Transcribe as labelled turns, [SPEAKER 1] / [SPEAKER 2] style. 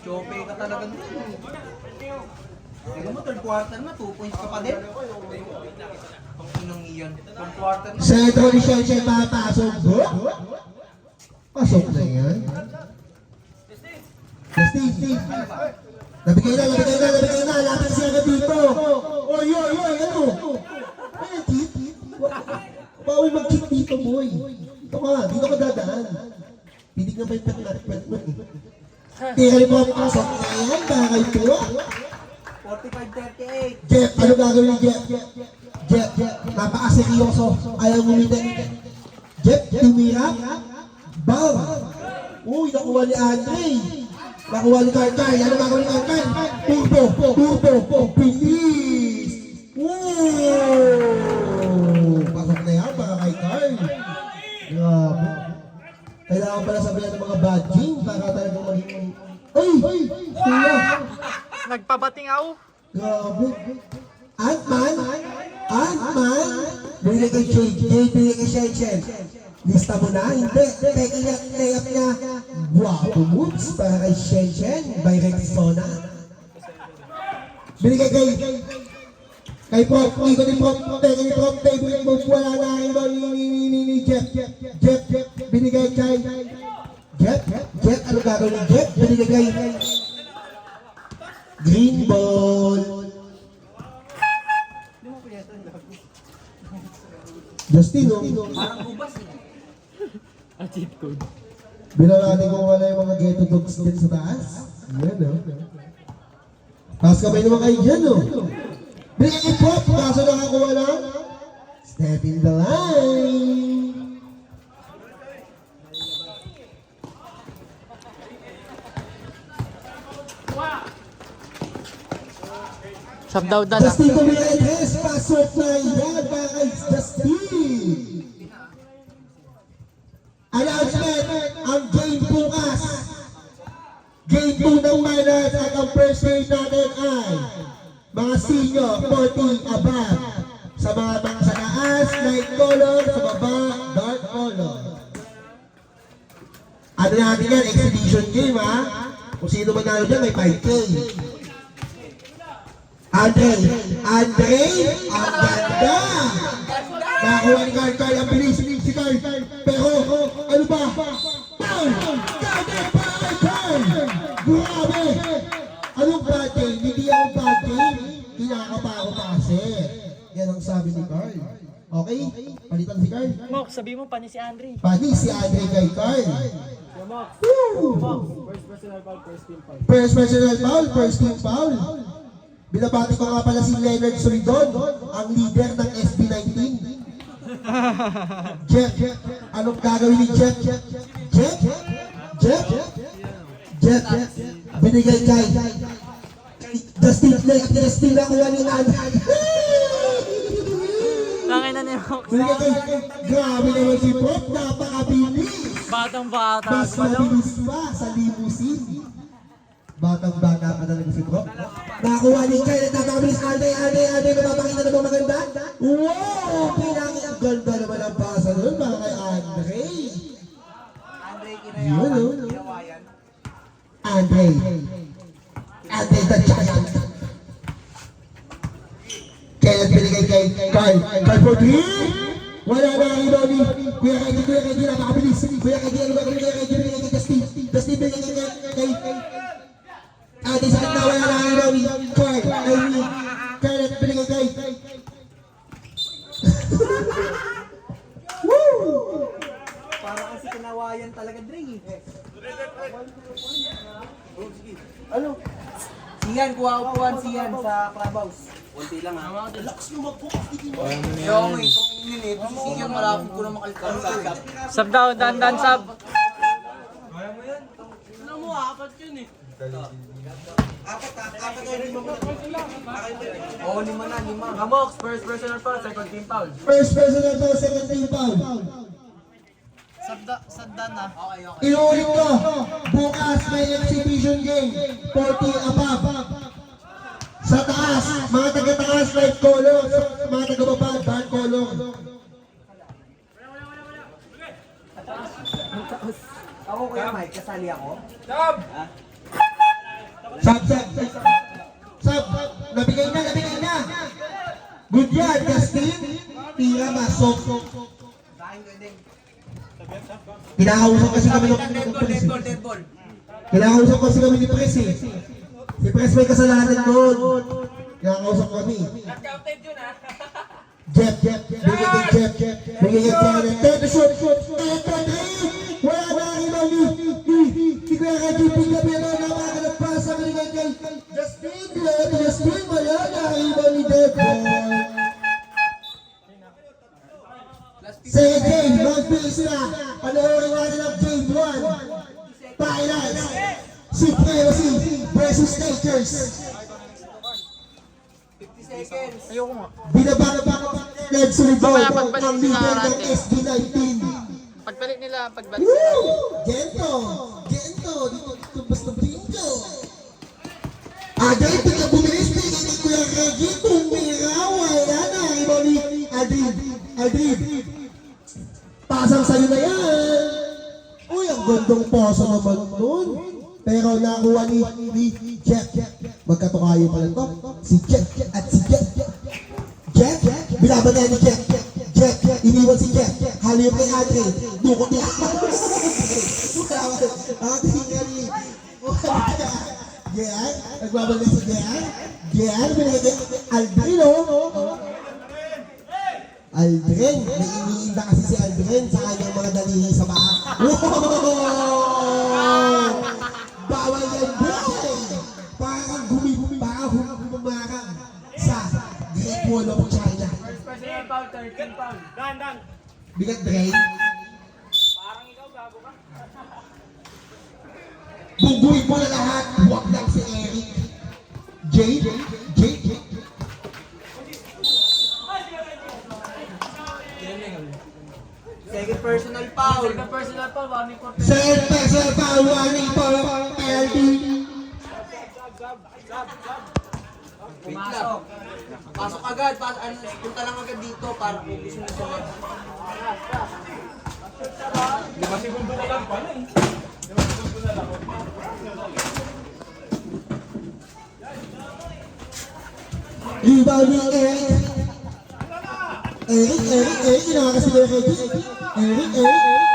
[SPEAKER 1] Chope ka talaga din. Tingnan mo, third quarter na, 2 points ka pa din. Ang inang iyan. Third quarter na.
[SPEAKER 2] Sentro ni Shen papasok. Pasok na yan. Steve. Nabigay na. Lapit siya na dito. Oy, ano? Ay, cheat. Bawal mag-cheat dito, boy. Dito ka dadaan. Pinig na ba yung pet mo eh. Tingnan mo, pasok na yan, bakay po.
[SPEAKER 1] 45-38.
[SPEAKER 2] Jeff, ano gagawin ni Jeff? Jeff, napaka-seryoso. Ayaw ngumitin. Jeff, tumira. Bang! Uy, nakuha ni Andre. Nakuha ni Karkay. Ano gagawin ni Karkay? Turbo. Bilis! Woo! Pasok na yan, mga kay Carl. Grabe. Kailangan pala sabihan ng mga badging para talagang maging... Ay! Kuya!
[SPEAKER 3] Nagpabating ako.
[SPEAKER 2] Grabe. Ant-Man? Bili kay JJ, bili kay Shen. Lista mo na? Hindi. Layup niya. Wow, moves para kay Shen by Rexona. Bili kay Prop. Ikot ni Prop. Kay Prop. Favorite move. Wala na ni Jeff. Binigay kay Jeff. Ano gagawin ni Jeff? Binigay kay Green ball. Justin, no?
[SPEAKER 1] Parang bubas eh.
[SPEAKER 3] Ang cheat code.
[SPEAKER 2] Bilang natin kung wala yung mga ghetto dogs din sa taas. Yan, no? Taas kamay naman kayo dyan, no? Bigyan kay Pop, kaso nakakuha lang. Step in the line.
[SPEAKER 3] Subdown na.
[SPEAKER 2] Justin Dominguez, pasok na yan, mga kay Justin. Announcement, ang game bukas. Game 2 ng minors at ang first grade natin ay mga senior 40 above. Sa mga sa taas, light color, sa baba, dark color. Ano natin yan, exhibition game ha. Kung sino manalo dyan, may 5K. Andre, ang ganda! Nakakuha ni Carl, ang bilis si Carl. Pero, ano ba? Foul! Ganda pa kay Carl! Grabe! Anong bad game? Hindi ang bad game. Kinakapako pa kasi. Yan ang sabi ni Carl. Okay? Palitan si Carl.
[SPEAKER 3] Mok, sabi mo pani si Andre.
[SPEAKER 2] Pani si Andre kay Carl. First personal foul, first team foul. Binabati ko nga pala si Leonard Solidon, ang leader ng SB19. Jeff, anong gagawin ni Jeff? Jeff, binigay kay Justin Clay at Justin nakuha ni Nanay.
[SPEAKER 3] Tangin na ni Mok.
[SPEAKER 2] Binigay kay, grabe naman si Prop, napakabilis.
[SPEAKER 3] Batang bata.
[SPEAKER 2] Mas mabilis pa sa limousine. Batang-bata pa talaga si Prop. Nakuha ni Kyle, napakabilis. Alday, napapakita na ba maganda? Wow! Ang ganda naman ang pasa nun, mga kay Andre.
[SPEAKER 1] Kinayawan.
[SPEAKER 2] Andre the Giant. Kaya binigay kay Carl for 3. Wala na ang Ronnie. Kuya Kay, napakabilis. Kuya Kay, ano ba kay Justin? Justin binigay kay Ate sa na wala na ang Ronnie. Carl, binigay kay Woo!
[SPEAKER 1] Para kasi kinawayan talaga, Dre.
[SPEAKER 2] Ano?
[SPEAKER 1] Siyan, kuha upuan siyan sa clubhouse. Kunti lang ha.
[SPEAKER 2] Relax mo mag-focus dito.
[SPEAKER 1] Kaya ako eh, itong init, si Siyan malapit ko na makalikan.
[SPEAKER 3] Subdown, dan sub.
[SPEAKER 1] Oo, lima. Hamox, first personal foul, second team foul.
[SPEAKER 2] First personal foul, second team foul.
[SPEAKER 3] Subdown na.
[SPEAKER 1] Okay.
[SPEAKER 2] Inuulit ko, bukas may exhibition game, 40 above. Sa taas, mga taga-taas light color, mga taga-baba dark color.
[SPEAKER 1] Ako Kuya Mike, kasali ako?
[SPEAKER 4] Job!
[SPEAKER 1] Ha?
[SPEAKER 2] Sab. Nabigay na. Good yan, Justin. Tira masok. Kinakausap kasi kami ng Pres. Kinakausap kasi kami ni Pres eh. Si Pres may kasalanan doon. Kinakausap kami.
[SPEAKER 4] Not-counted yun ha.
[SPEAKER 2] Jeff. Bigay kay Teto shoot. Wala na ang ibang ni Kuya Reggie Pigabero na mga pasa binigay kay Justin. Wala na ang ibang ni Devon. Second game, mag-base na. Panoorin natin ang game 1. Finals. Si versus Takers.
[SPEAKER 4] 50 seconds.
[SPEAKER 3] Ayoko nga.
[SPEAKER 2] Binababa Ned Sulibaw
[SPEAKER 3] Mamaya pagbalik
[SPEAKER 2] ang leader
[SPEAKER 3] nila
[SPEAKER 2] ng
[SPEAKER 3] natin.
[SPEAKER 2] SB19.
[SPEAKER 3] Pagpalit nila, pagbalik.
[SPEAKER 2] Woo! Gento! Dito basta bingo! Agad na bumilis ni Kuya Reggie tumiraw. Wala na ang iba ni Aldrin. Pasang sa'yo na yan! Uy, ang gandong poso naman nun. Pero nakuha ni Jeff. Magkatukayo pala to. Si Jeff at si Jeff. Binabanay ni Jeff. Iniwan si Jeff. Halip kay Andre. Dukot niya. Nagbabalik si Jeff. Binigay kay Aldrin, Aldrin. May iniinda kasi si Aldrin sa kanyang mga daliri sa baka. Wow! Bawal yan, boy! Parang gumamarang sa Great Wall of China.
[SPEAKER 4] First personal foul, 13 foul. Dan.
[SPEAKER 2] Bigat brain.
[SPEAKER 4] Parang ikaw, bago ka.
[SPEAKER 2] Bubuin mo na lahat. Huwag lang si Eric. Jay.
[SPEAKER 1] Second personal foul.
[SPEAKER 4] Second personal foul, 1 for 10.
[SPEAKER 2] Second personal foul. Warning for penalty.
[SPEAKER 4] Pumasok.
[SPEAKER 1] Pasok agad. Punta lang agad dito para kung gusto mo sunod.
[SPEAKER 2] Rebound ni Eric. Eric. Nakakasila kay Eric.